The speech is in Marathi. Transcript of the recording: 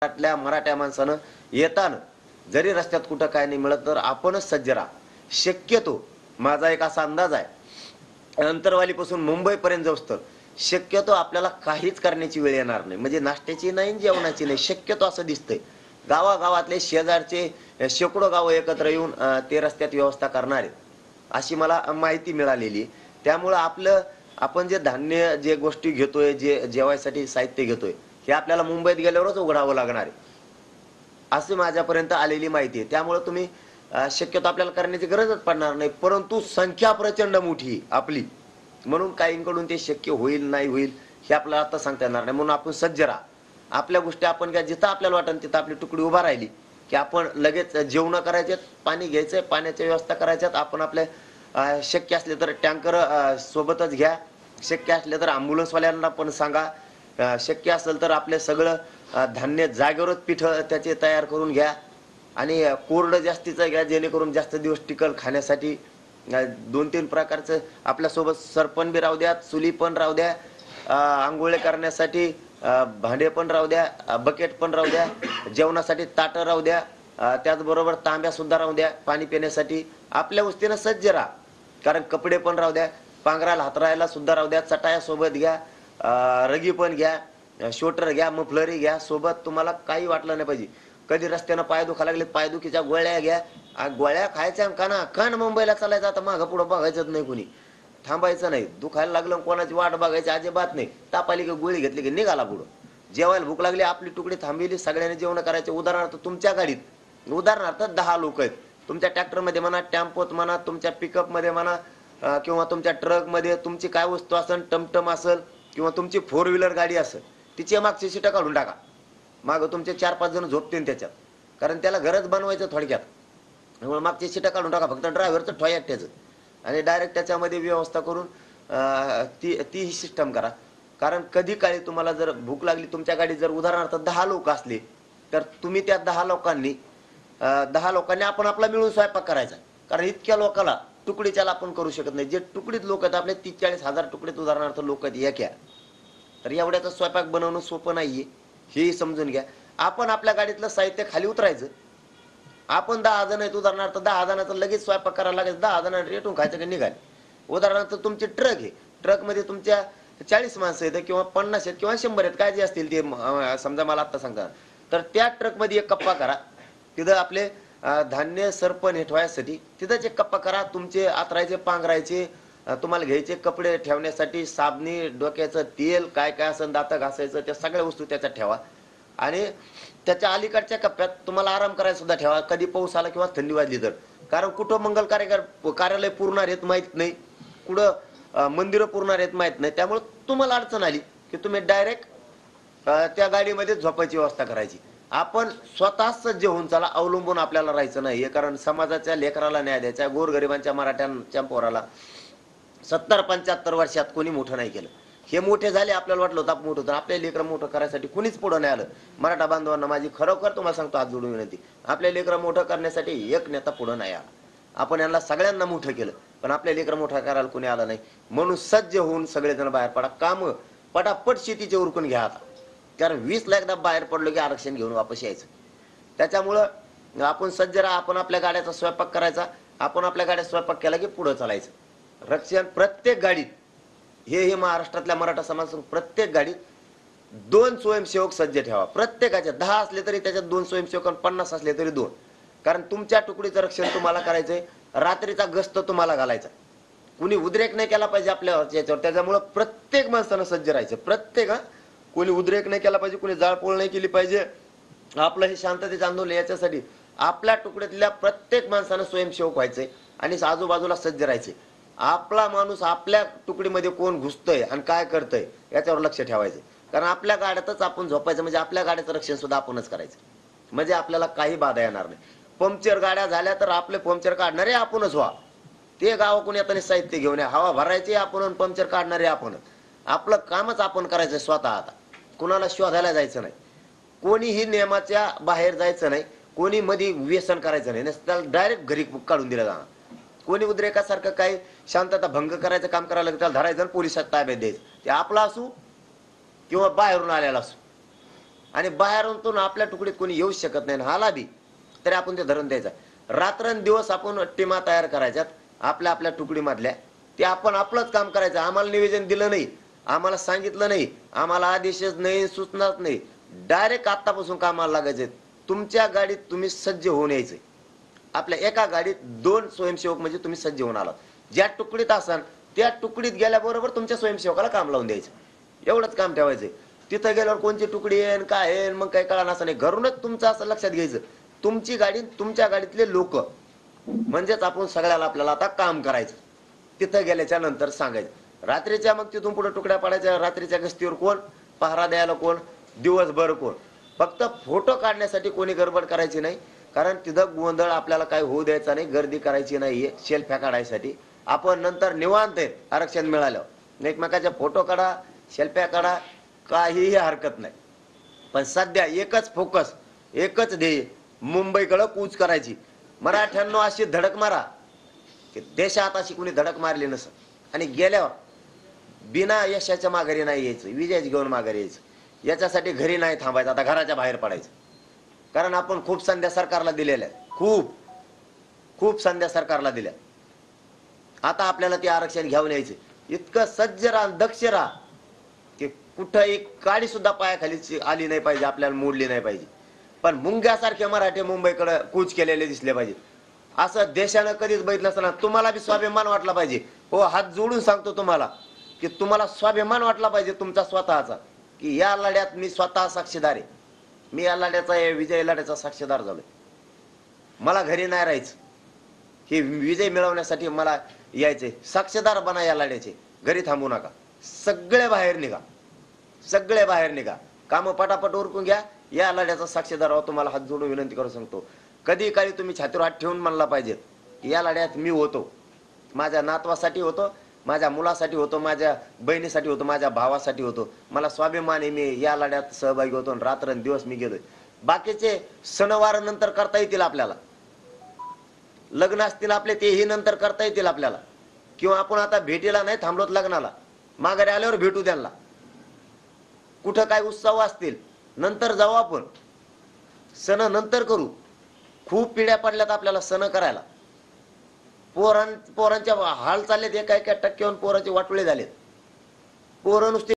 महाराष्ट्रातल्या मराठा माणसानं येताना जरी रस्त्यात कुठं काय नाही मिळत तर आपणच सज्ज राहा. शक्यतो माझा एक असा अंदाज आहे, अंतरवालीपासून मुंबईपर्यंत जाऊस तर शक्यतो आपल्याला काहीच करण्याची वेळ येणार नाही. म्हणजे नाश्त्याची नाही, जेवणाची नाही, शक्यतो असं दिसतंय. गावागावातले शेजारचे शेकडो गावं एकत्र येऊन ते रस्त्यात व्यवस्था करणार आहेत अशी मला माहिती मिळालेली. त्यामुळं आपण जे धान्य जे गोष्टी घेतोय, जे जेवायसाठी साहित्य घेतोय, हे आपल्याला मुंबईत गेल्यावरच उघडावं लागणार आहे अशी माझ्यापर्यंत आलेली माहिती आहे. त्यामुळे तुम्ही शक्यतो आपल्याला करण्याची गरजच पडणार नाही. परंतु संख्या प्रचंड मोठी आपली, म्हणून काहींकडून ते शक्य होईल नाही होईल हे आपल्याला आता सांगता येणार नाही. म्हणून आपण सज्ज राहा. आपल्या गोष्टी आपण काय जिथं आपल्याला वाटेल तिथं आपली तुकडी उभा राहिली की आपण लगेच जेवण करायचे, पाणी घ्यायचंय, पाण्याची व्यवस्था करायच्यात. आपण आपले शक्य असले तर टँकर सोबतच घ्या, शक्य असले तर ॲम्ब्युलन्सवाल्यांना पण सांगा, शक्य असेल तर आपले सगळं धान्य जागेवरच पीठ त्याचे तयार करून घ्या आणि कोरडं जास्तीचं घ्या जेणेकरून जास्त दिवस टिकल खाण्यासाठी. 2-3 प्रकारचं आपल्यासोबत सरपण बी राहू द्या, चुली पण राहू द्या, आंघोळे करण्यासाठी भांडे पण राहू द्या, बकेट पण राहू द्या, जेवणासाठी ताटं राहू द्या, त्याचबरोबर तांब्या सुद्धा राहू द्या पाणी पिण्यासाठी. आपल्या वस्तीनं सज्ज राहा. कारण कपडे पण राहू द्या, पांघरायला हातरायला सुद्धा राहू द्या, चटाया सोबत घ्या, रगी पण घ्या, शोटर घ्या, मफलरी घ्या सोबत. तुम्हाला काही वाटलं नाही पाहिजे. कधी रस्त्यानं पाय दुखा लागले, पायदुखीच्या गोळ्या घ्या. गोळ्या खायच्या कान मुंबईला चालायचं, आता मागं पुढं बघायचंच नाही, कुणी थांबायचं नाही. दुखायला लागलं कोणाची वाट बघायची अजिबात नाही. ताप आली की गोळी घेतली की निघाला पुढं. जेवायला भूक लागली, आपली तुकडी थांबली, सगळ्यांनी जेवण करायचे. उदाहरणार्थ तुमच्या गाडीत उदाहरणार्थ 10 लोक आहेत. तुमच्या ट्रॅक्टरमध्ये म्हणा, टेम्पोत म्हणा, तुमच्या पिकअपमध्ये म्हणा, किंवा तुमच्या ट्रकमध्ये तुमची काय वस्तू असेल, टमटम असेल किंवा तुमची 4 व्हीलर गाडी असेल, तिची मागची सीटं काढून टाका. मागं तुमचे 4-5 जण झोपतील त्याच्यात, कारण त्याला घरच बनवायचं थोडक्यात. त्यामुळे मागची सीटं काढून टाका, फक्त ड्रायव्हरचं ठोय एकट्याचं, आणि डायरेक्ट त्याच्यामध्ये व्यवस्था करून ती ही सिस्टम करा. कारण कधी काळी तुम्हाला जर भूक लागली, तुमच्या गाडीत जर उदाहरणार्थ 10 लोक असले तर तुम्ही त्या 10 लोकांनी आपण आपला मिळून स्वयंपाक करायचा. कारण इतक्या लोकांना तुकडीच्याला आपण करू शकत नाही. जे तुकडीत लोक आहेत आपले 30-40 हजार तुकडीत उदाहरणार्थ लोक आहेत एका, तर एवढ्याचा स्वयंपाक बनवणं सोपं नाहीये, हेही समजून घ्या. आपण आपल्या गाडीतलं साहित्य खाली उतरायचं. आपण 10 जण आहेत उदाहरणार्थ, 10 जणांचा लगेच स्वयंपाक करायला लागेल, 10 जणांना रेटून खायचं की निघाले. उदाहरणार्थ तुमचे ट्रक आहे, ट्रकमध्ये तुमच्या 40 माणसं आहेत किंवा 50 आहेत किंवा 100 आहेत, काय जे असतील ते समजा मला आता सांगता, तर त्या ट्रकमध्ये एक कप्पा करा. तिथं आपले धान्य सरपण हे ठेवायसाठी तिथंच एक कप्पा करा. तुमचे आतरायचे, पांघरायचे, तुम्हाला घ्यायचे कपडे ठेवण्यासाठी, साबणी, डोक्याचं तेल, काय काय असेल, दात घासायचं, त्या सगळ्या वस्तू त्याच्यात ठेवा. आणि त्याच्या अलीकडच्या कप्प्यात तुम्हाला आराम करायला सुद्धा ठेवा, कधी पाऊस आला किंवा थंडी वाजली तर. कारण कुठं मंगल कार्यालय पुरणार आहेत माहीत नाही, कुठं मंदिरं पुरणार आहेत माहीत नाही. त्यामुळे तुम्हाला अडचण आली की तुम्ही डायरेक्ट त्या गाडीमध्ये झोपायची व्यवस्था करायची. आपण स्वतः सज्ज होऊन चला, अवलंबून आपल्याला राहायचं नाही. कारण समाजाच्या लेकराला न्याय द्यायचा, गोरगरिबांच्या मराठ्यांच्या पोराला 70-75 वर्षात कोणी मोठं नाही केलं. हे मोठे झाले, आपल्याला वाटलं होतं आपण मोठं होतं, आपल्या लेकरं मोठं करायसाठी कुणीच पुढं नाही आलं. मराठा बांधवांना माझी खरोखर तुम्हाला सांगतो हात जोडून विनंती, आपल्या लेकरं मोठं करण्यासाठी एक नेता पुढं नाही आला. आपण यांना सगळ्यांना मोठं केलं, पण आपल्या लेकरं मोठं करायला कोणी आलं नाही. म्हणून सज्ज होऊन सगळेजण बाहेर पडा. काम पटापट शेतीचे उरकून घ्या आता. कारण 20ला एकदा बाहेर पडलो की आरक्षण घेऊन वापस यायचं. त्याच्यामुळं आपण सज्ज राहा. आपण आपल्या गाड्याचा स्वयंपाक करायचा, आपण आपल्या गाड्यात स्वयंपाक केला की पुढं चालायचं. रक्षण प्रत्येक गाडीत, हे महाराष्ट्रातल्या मराठा समाज प्रत्येक गाडीत 2 स्वयंसेवक सज्ज ठेवा. प्रत्येकाच्या 10 असले तरी त्याच्यात 2 स्वयंसेवक, 50 असले तरी 2. कारण तुमच्या तुकडीचं रक्षण तुम्हाला करायचंय, रात्रीचा गस्त तुम्हाला घालायचा. कुणी उद्रेक नाही केला पाहिजे आपल्या याच्यावर. त्याच्यामुळं प्रत्येक माणसानं सज्ज राहायचं. प्रत्येक कोणी उद्रेक नाही केला पाहिजे, कोणी जाळपोळ नाही केली पाहिजे. आपलं हे शांततेचं आंदोलन याच्यासाठी आपल्या तुकड्यातल्या प्रत्येक माणसानं स्वयंसेवक व्हायचंय आणि आजूबाजूला सज्ज राहायचे. आपला माणूस आपल्या तुकडीमध्ये कोण घुसतोय आणि काय करतंय याच्यावर लक्ष ठेवायचं. कारण आपल्या गाड्यातच आपण झोपायचं, म्हणजे आपल्या गाड्याचं रक्षण सुद्धा आपणच करायचं, म्हणजे आपल्याला काही बाधा येणार नाही. पंक्चर गाड्या झाल्या तर आपले पंक्चर काढणारे आपणच व्हा. ते गावाकडून येताना साहित्य घेऊन या, हवा भरायची आपण, पंक्चर काढणारे आपण. आपलं कामच आपण करायचं स्वतः. आता कुणाला शोधायला जायचं नाही, कोणीही नियमाच्या बाहेर जायचं नाही, कोणी मध्ये व्यसन करायचं नाही, त्याला डायरेक्ट घरी काढून दिलं जाणार. कोणी उद्रेकासारखं काही शांतता भंग करायचं काम करायला त्याला धरायचं, पोलिसात ताब्यात द्यायचं. ते आपला असू किंवा बाहेरून आलेला असू. आणि बाहेरून आपल्या तुकडीत कोणी येऊ शकत नाही, आला बी तरी आपण ते धरून द्यायचं. रात्रंदिवस आपण टीमा तयार करायच्यात आपल्या आपल्या तुकडीमधल्या, ते आपण आपलंच काम करायचं. आम्हाला निवेदन दिलं नाही, आम्हाला सांगितलं नाही, आम्हाला आदेशच नाही, सूचनाच नाही, डायरेक्ट आत्तापासून कामाला लागायचे. तुमच्या गाडीत तुम्ही सज्ज होऊन यायचे. आपल्या एका गाडीत 2 स्वयंसेवक म्हणजे तुम्ही सज्ज होऊन आलात. ज्या तुकडीत असाल त्या तुकडीत गेल्याबरोबर तुमच्या स्वयंसेवकाला काम लावून द्यायचं, एवढंच काम ठेवायचं. तिथं गेल्यावर कोणती तुकडी येईन काय येईन मग काही कळणार असं नाही. घरूनच तुमचं असं लक्षात घ्यायचं, तुमची गाडी तुमच्या गाडीतले लोक म्हणजेच आपण सगळ्याला आपल्याला आता काम करायचं. तिथं गेल्याच्या नंतर सांगायचं. रात्रीच्या मग तिथून पुढे तुकड्या पडायच्या. रात्रीच्या गस्तीवर कोण, पहारा द्यायला कोण, दिवसभर कोण. फक्त फोटो काढण्यासाठी कोणी गडबड करायची नाही, कारण तिथं गोंधळ आपल्याला काय होऊ द्यायचा नाही, गर्दी करायची नाहीये. सेल्फ्या काढायसाठी आपण नंतर निवांत आहे आरक्षण मिळाल्यावर एकमेकाचे फोटो काढा, सेल्फ्या काढा, काहीही हरकत नाही. पण सध्या एकच फोकस, एकच ध्येय, मुंबईकडे कूच करायची. मराठ्यांनो अशी धडक मारा की देशात अशी कोणी धडक मारली नसं. आणि गेल्यावर बिना यशाच्या माघारी नाही यायचं, विजयच घेऊन माघारी यायचं. याच्यासाठी घरी नाही थांबायचं, आता घराच्या बाहेर पडायचं. कारण आपण खूप संध्या सरकारला दिलेल्या आहेत, खूप खूप संध्या सरकारला दिल्या. आता आपल्याला ते आरक्षण घेऊन यायचं. इतकं सज्ज राहा, दक्ष राहा की कुठं एक काडी सुद्धा पायाखाली आली नाही पाहिजे, आपल्याला मोडली नाही पाहिजे. पण मुंग्यासारखे मराठी मुंबईकडे कूच केलेले दिसले पाहिजे. असं देशानं कधीच बघितलं असताना तुम्हाला बी स्वाभिमान वाटला पाहिजे. हो, हात जोडून सांगतो तुम्हाला की तुम्हाला स्वाभिमान वाटला पाहिजे तुमचा स्वतःचा, की या लढ्यात मी स्वतः साक्षीदार आहे. मी या लढ्याचा, विजय लढ्याचा साक्षीदार झालोय. मला घरी नाही राहायचं, हे विजय मिळवण्यासाठी मला यायचे. साक्षीदार बना या लढ्याचे, घरी थांबू नका. सगळे बाहेर निघा, सगळे बाहेर निघा, कामं पटापट उरकून घ्या. या लढ्याचा साक्षीदार व्हा. तुम्हाला हात जोडून विनंती करू सांगतो. कधी काळी तुम्ही छातीवर हात ठेवून म्हणला पाहिजे की या लढ्यात मी होतो, माझ्या नातवासाठी होतो, माझ्या मुलासाठी होतो, माझ्या बहिणीसाठी होतो, माझ्या भावासाठी होतो. मला स्वाभिमान आहे, मी या लढ्यात सहभागी होतो. रात्रंदिवस मी गेलोय. बाकीचे सणवार नंतर करता येतील आपल्याला, लग्न असतील आपले तेही नंतर करता येतील आपल्याला, किंवा आपण आता भेटीला नाही थांबलोत लग्नाला, माघारी आल्यावर भेटू त्यांना. कुठं काय उत्सव असतील नंतर जाऊ आपण, सण नंतर करू. खूप पिढ्या पडल्यात आपल्याला सण करायला. पोरांच्या हाल चाललेत, एका एका टक्क्यावर पोरांचे वाटोळे झालेत. पोरं नुसते